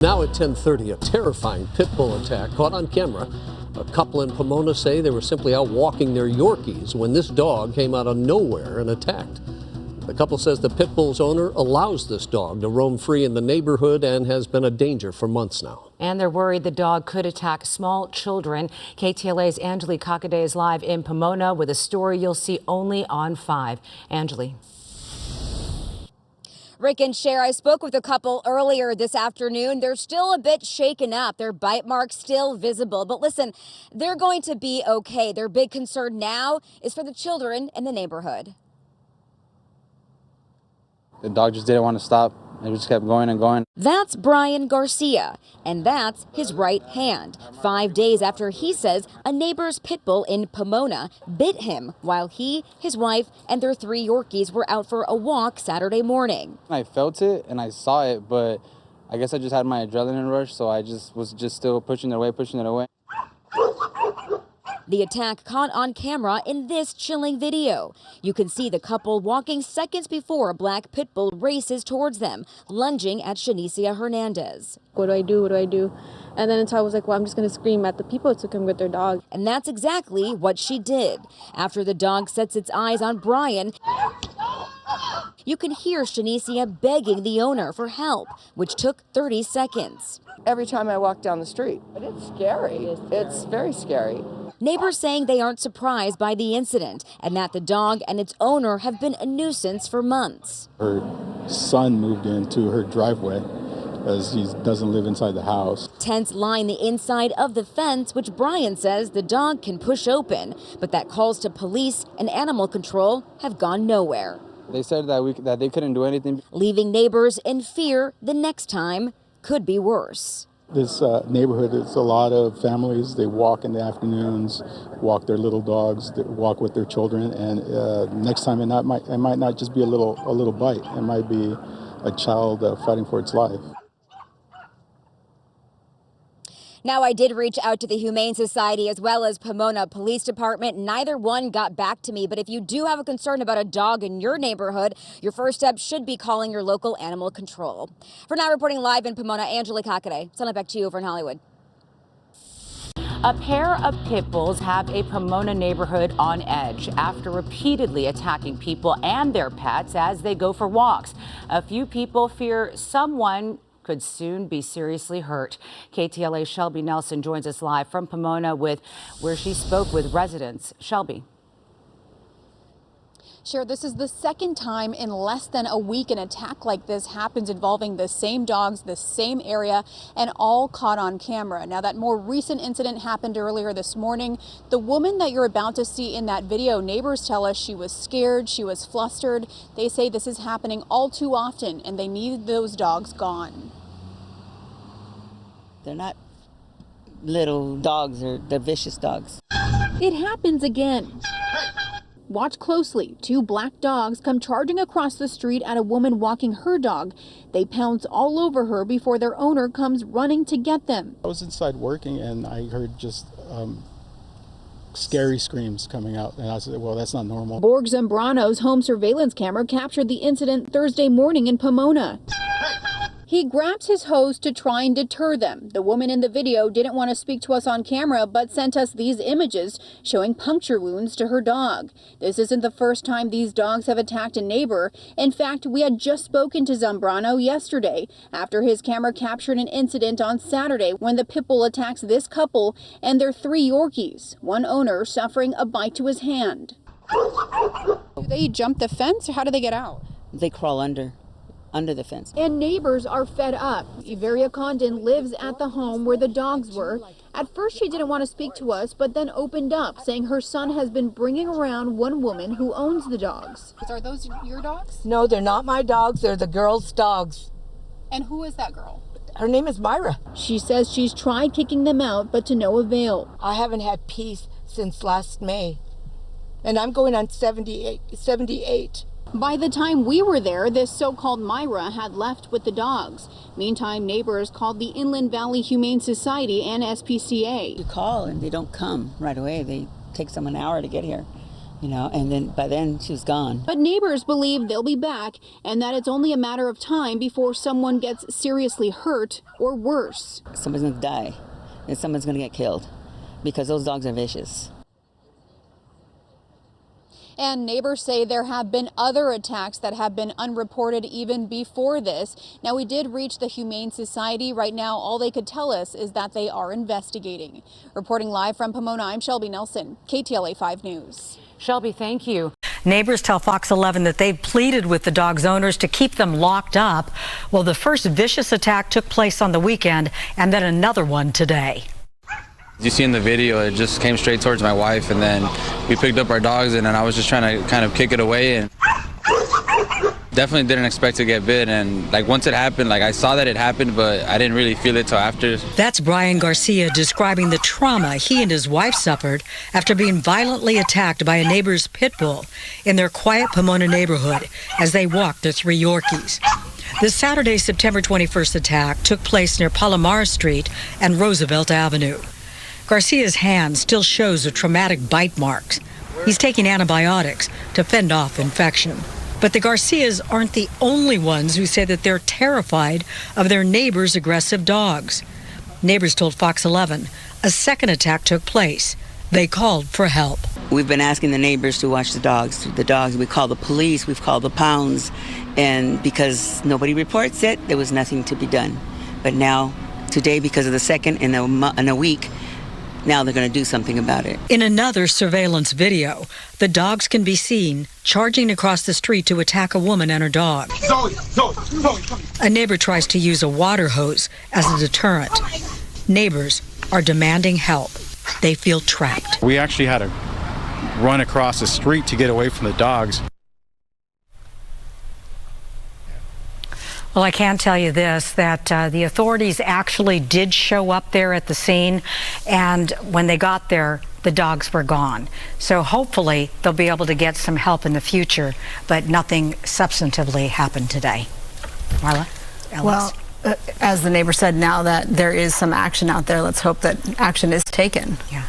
Now at 10:30, a terrifying pit bull attack caught on camera. A couple in Pomona say they were simply out walking their Yorkies when this dog came out of nowhere and attacked. The couple says the pit bull's owner allows this dog to roam free in the neighborhood and has been a danger for months now. And they're worried the dog could attack small children. KTLA's Angeli Kakade is live in Pomona with a story you'll see only on 5. Angeli. Rick and Cher, I spoke with a couple earlier this afternoon. They're still a bit shaken up. Their bite marks still visible. But listen, they're going to be okay. Their big concern now is for the children in the neighborhood. The dog just didn't want to stop. It just kept going and going. That's Brian Garcia, and that's his right hand. 5 days after he says a neighbor's pit bull in Pomona bit him while he, his wife, and their 3 Yorkies were out for a walk Saturday morning. I felt it and I saw it, but I guess I just had my adrenaline rush, so I was still pushing it away. The attack caught on camera in this chilling video. You can see the couple walking seconds before a black pit bull races towards them, lunging at Shanicia Hernandez. What do I do? What do I do? And then until I was like, well, I'm just going to scream at the people who took him with their dog. And that's exactly what she did. After the dog sets its eyes on Brian, you can hear Shanicia begging the owner for help, which took 30 seconds. Every time I walk down the street, but it's scary. It's very scary. Neighbors saying they aren't surprised by the incident and that the dog and its owner have been a nuisance for months. Her son moved into her driveway as he doesn't live inside the house. Tents line the inside of the fence, which Brian says the dog can push open, but that calls to police and animal control have gone nowhere. They said that they couldn't do anything. Leaving neighbors in fear the next time could be worse. This neighborhood, it's a lot of families. They walk in the afternoons, walk their little dogs, they walk with their children, and next time it might not just be a little bite. It might be a child fighting for its life. Now, I did reach out to the Humane Society as well as Pomona Police Department. Neither one got back to me. But if you do have a concern about a dog in your neighborhood, your first step should be calling your local animal control. For now, reporting live in Pomona, Angeli Kakade. Send it back to you over in Hollywood. A pair of pit bulls have a Pomona neighborhood on edge after repeatedly attacking people and their pets as they go for walks. A few people fear someone could soon be seriously hurt. KTLA's Shelby Nelson joins us live from Pomona where she spoke with residents. Shelby. Sure, this is the second time in less than a week an attack like this happens involving the same dogs, the same area, and all caught on camera. Now, that more recent incident happened earlier this morning. The woman that you're about to see in that video, neighbors tell us she was scared, she was flustered. They say this is happening all too often and they need those dogs gone. They're not little dogs, they're vicious dogs. It happens again. Watch closely. 2 black dogs come charging across the street at a woman walking her dog. They pounce all over her before their owner comes running to get them. I was inside working and I heard just scary screams coming out, and I said, well, that's not normal. Borg Zambrano's home surveillance camera captured the incident Thursday morning in Pomona. He grabs his hose to try and deter them. The woman in the video didn't want to speak to us on camera, but sent us these images showing puncture wounds to her dog. This isn't the first time these dogs have attacked a neighbor. In fact, we had just spoken to Zambrano yesterday after his camera captured an incident on Saturday when the pit bull attacks this couple and their 3 Yorkies, one owner suffering a bite to his hand. Do they jump the fence or how do they get out? They crawl under the fence. And neighbors are fed up. Iveria Condon lives at the home where the dogs were. At first she didn't want to speak to us, but then opened up, saying her son has been bringing around one woman who owns the dogs. Are those your dogs? No, they're not my dogs. They're the girls' dogs. And who is that girl? Her name is Myra. She says she's tried kicking them out, but to no avail. I haven't had peace since last May. And I'm going on 78. By the time we were there, this so-called Myra had left with the dogs. Meantime, neighbors called the Inland Valley Humane Society and SPCA. You call and they don't come right away. They take them an hour to get here. you know, and then by then she was gone. But neighbors believe they'll be back and that it's only a matter of time before someone gets seriously hurt or worse. Someone's going to die and someone's going to get killed because those dogs are vicious. And neighbors say there have been other attacks that have been unreported even before this. Now, we did reach the Humane Society. Right now, all they could tell us is that they are investigating. Reporting live from Pomona, I'm Shelby Nelson, KTLA 5 News. Shelby, thank you. Neighbors tell Fox 11 that they've pleaded with the dog's owners to keep them locked up. Well, the first vicious attack took place on the weekend and then another one today. You see in the video, it just came straight towards my wife, and then we picked up our dogs, and then I was just trying to kind of kick it away, and definitely didn't expect to get bit. And like once it happened, like I saw that it happened, but I didn't really feel it till after. That's Brian Garcia describing the trauma he and his wife suffered after being violently attacked by a neighbor's pit bull in their quiet Pomona neighborhood as they walked their 3 Yorkies. The Saturday, September 21st attack took place near Palomar Street and Roosevelt Avenue. Garcia's hand still shows the traumatic bite marks. He's taking antibiotics to fend off infection. But the Garcias aren't the only ones who say that they're terrified of their neighbors' aggressive dogs. Neighbors told Fox 11 a second attack took place. They called for help. We've been asking the neighbors to watch the dogs. We call the police, we've called the pounds, and because nobody reports it, there was nothing to be done. But now, today, because of the second in a week, now they're going to do something about it. In another surveillance video, the dogs can be seen charging across the street to attack a woman and her dog. Zoe, come. A neighbor tries to use a water hose as a deterrent. Neighbors are demanding help. They feel trapped. We actually had to run across the street to get away from the dogs. Well, I can tell you this, that the authorities actually did show up there at the scene, and when they got there, the dogs were gone. So hopefully they'll be able to get some help in the future, but nothing substantively happened today. Marla? Ellis? Well, as the neighbor said, now that there is some action out there, let's hope that action is taken. Yeah.